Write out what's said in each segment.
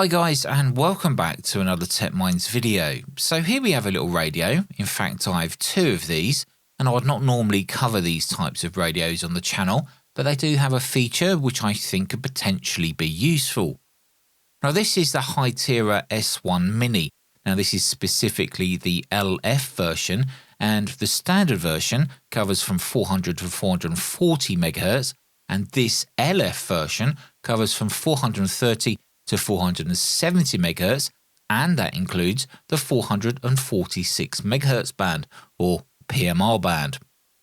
Hi guys, and welcome back to another Tech Minds video. So here we have a little radio. In fact, I have two of these, and I would not normally cover these types of radios on the channel, but they do have a feature which I think could potentially be useful. Now this is the HYTERA S1 Mini. Now this is specifically the LF version, and the standard version covers from 400 to 440 MHz, and this LF version covers from 430 to 470 MHz, and that includes the 446 MHz band, or PMR band.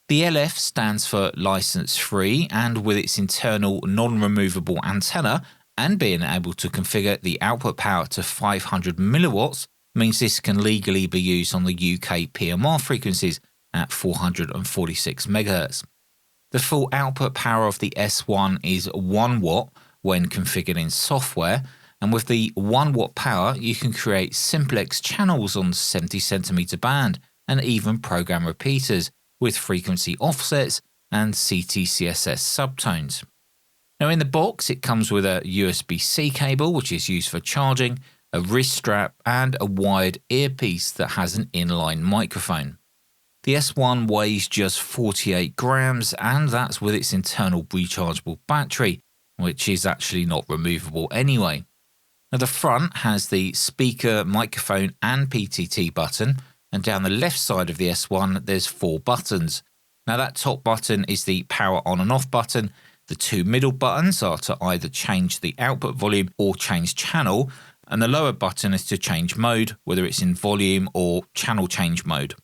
The LF stands for license free, and with its internal non-removable antenna and being able to configure the output power to 500 milliwatts means this can legally be used on the UK PMR frequencies at 446 MHz. The full output power of the S1 is 1 watt when configured in software, and with the 1 watt power you can create simplex channels on 70cm band and even program repeaters with frequency offsets and CTCSS subtones. Now in the box it comes with a USB-C cable which is used for charging, a wrist strap and a wired earpiece that has an inline microphone. The S1 weighs just 48 grams, and that's with its internal rechargeable battery, which is actually not removable anyway. Now the front has the speaker, microphone and PTT button, and down the left side of the S1 there's 4 buttons. Now that top button is the power on and off button. The 2 middle buttons are to either change the output volume or change channel, and the lower button is to change mode, whether it's in volume or channel change mode.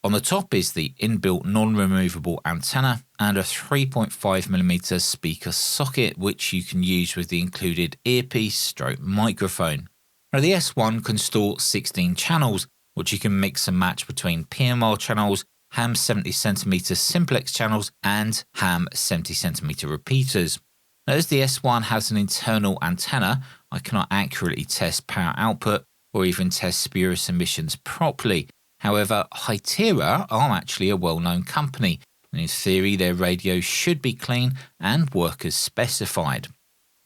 On the top is the inbuilt non-removable antenna and a 3.5mm speaker socket which you can use with the included earpiece/microphone. Now the S1 can store 16 channels which you can mix and match between PMR channels, ham 70cm simplex channels and ham 70cm repeaters. Now, as the S1 has an internal antenna, I cannot accurately test power output or even test spurious emissions properly. However, HYTERA are actually a well-known company, and in theory their radios should be clean and work as specified.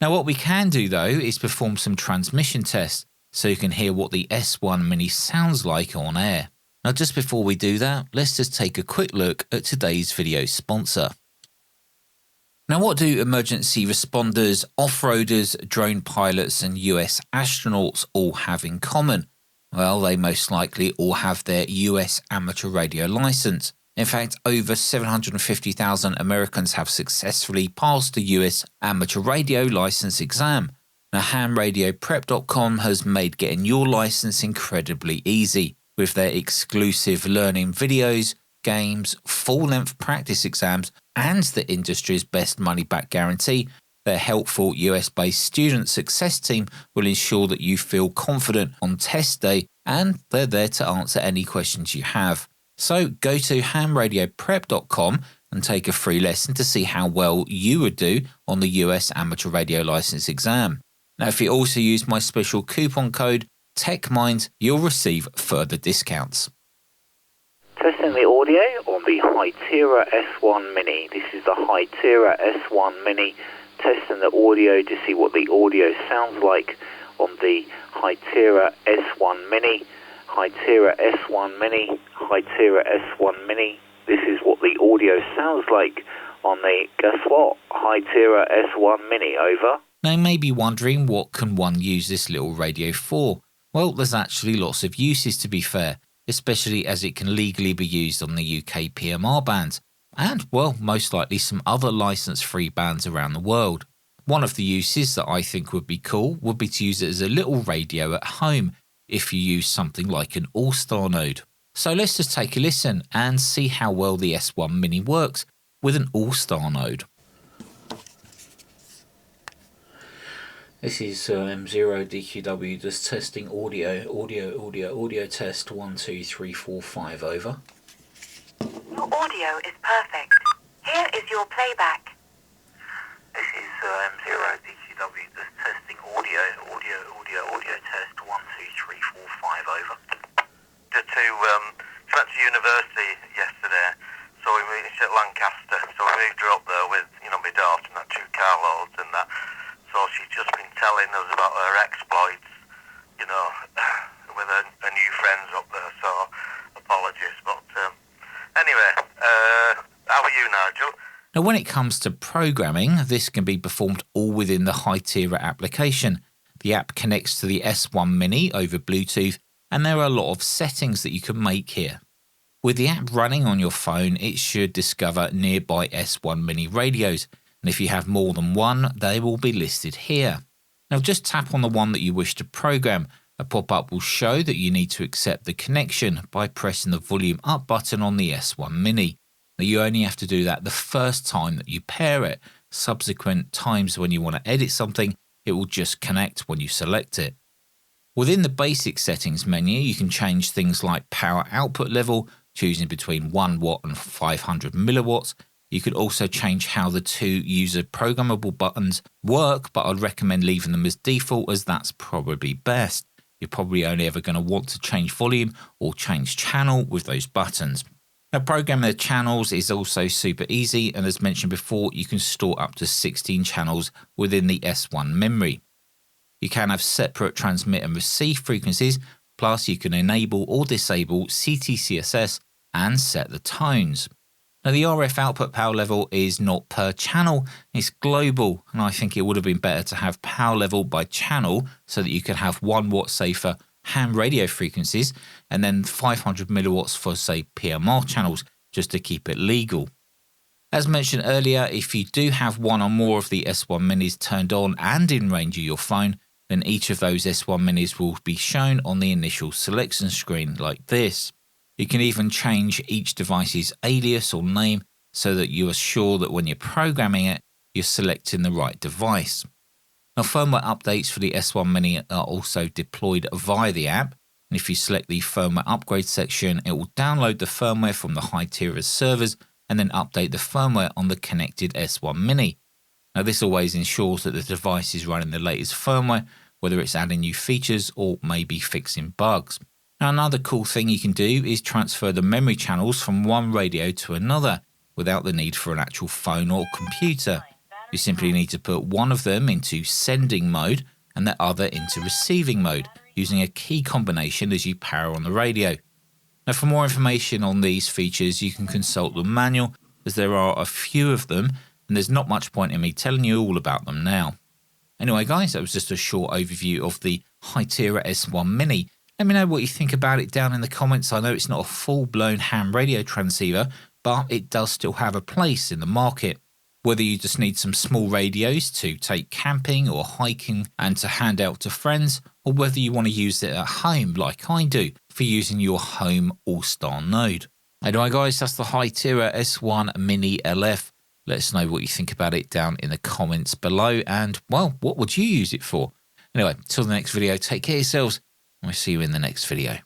Now what we can do though is perform some transmission tests so you can hear what the S1 Mini sounds like on air. Now just before we do that, let's just take a quick look at today's video sponsor. Now what do emergency responders, off-roaders, drone pilots and US astronauts all have in common? Well, they most likely all have their US amateur radio license. In fact, over 750,000 Americans have successfully passed the US amateur radio license exam. Now hamradioprep.com has made getting your license incredibly easy with their exclusive learning videos, games, full-length practice exams and the industry's best money-back guarantee. Their helpful US-based student success team will ensure that you feel confident on test day, and they're there to answer any questions you have. So go to hamradioprep.com and take a free lesson to see how well you would do on the US amateur radio license exam. Now if you also use my special coupon code TechMinds, you'll receive further discounts. Testing the audio on the HYTERA S1 Mini. This is the HYTERA S1 Mini. Testing the audio to see what the audio sounds like on the HYTERA S1 Mini. HYTERA S1 Mini. HYTERA S1 Mini. This is what the audio sounds like on the, guess what, HYTERA S1 Mini. Over. Now you may be wondering, what can one use this little radio for? Well, there's actually lots of uses, to be fair, especially as it can legally be used on the UK PMR bands and, well, most likely some other license-free bands around the world. One of the uses that I think would be cool would be to use it as a little radio at home if you use something like an All-Star node. So let's just take a listen and see how well the S1 Mini works with an All-Star node. This is M0 DQW just testing audio test 1 2 3 4 5 over. Your audio is perfect. Here is your playback. This is M0 DQW just testing audio test 1 2 3 4 5 over. She went to university yesterday, so we moved at Lancaster, so we moved her up there with, my daughter and that 2 car loads and that. So she's just been telling us about her exploits, you know, with her new friends up there, so apologies. But anyway, how are you, Nigel? Now, when it comes to programming, this can be performed all within the HYTERA application. The app connects to the S1 Mini over Bluetooth, and there are a lot of settings that you can make here. With the app running on your phone, it should discover nearby S1 Mini radios, and if you have more than one, they will be listed here. Now, just tap on the one that you wish to program. A pop-up will show that you need to accept the connection by pressing the volume up button on the S1 Mini. Now, you only have to do that the first time that you pair it. Subsequent times when you want to edit something, it will just connect when you select it. Within the basic settings menu, you can change things like power output level, choosing between 1 watt and 500 milliwatts. You could also change how the two user programmable buttons work, but I'd recommend leaving them as default as that's probably best. You're probably only ever going to want to change volume or change channel with those buttons. Now, programming the channels is also super easy, and as mentioned before, you can store up to 16 channels within the S1 memory. You can have separate transmit and receive frequencies, plus you can enable or disable CTCSS and set the tones. Now, the RF output power level is not per channel, it's global, and I think it would have been better to have power level by channel so that you could have 1 watt safer ham radio frequencies and then 500 milliwatts for, say, PMR channels, just to keep it legal. As mentioned earlier, if you do have one or more of the S1 Minis turned on and in range of your phone, then each of those S1 Minis will be shown on the initial selection screen like this. You can even change each device's alias or name so that you are sure that when you're programming it, you're selecting the right device. Now, firmware updates for the S1 Mini are also deployed via the app, and if you select the firmware upgrade section, it will download the firmware from the HYTERA servers and then update the firmware on the connected S1 Mini. Now, this always ensures that the device is running the latest firmware, whether it's adding new features or maybe fixing bugs. Now, another cool thing you can do is transfer the memory channels from one radio to another without the need for an actual phone or computer. You simply need to put one of them into sending mode and the other into receiving mode, using a key combination as you power on the radio. Now, for more information on these features, you can consult the manual, as there are a few of them, and there's not much point in me telling you all about them now. Anyway, guys, that was just a short overview of the HYTERA S1 Mini. Let me know what you think about it down in the comments. I know it's not a full-blown ham radio transceiver, but it does still have a place in the market. Whether you just need some small radios to take camping or hiking and to hand out to friends, or whether you want to use it at home like I do for using your home all-star node. Anyway, guys, that's the HYTERA S1 Mini LF. Let us know what you think about it down in the comments below, and, well, what would you use it for? Anyway, till the next video, take care of yourselves, and we'll see you in the next video.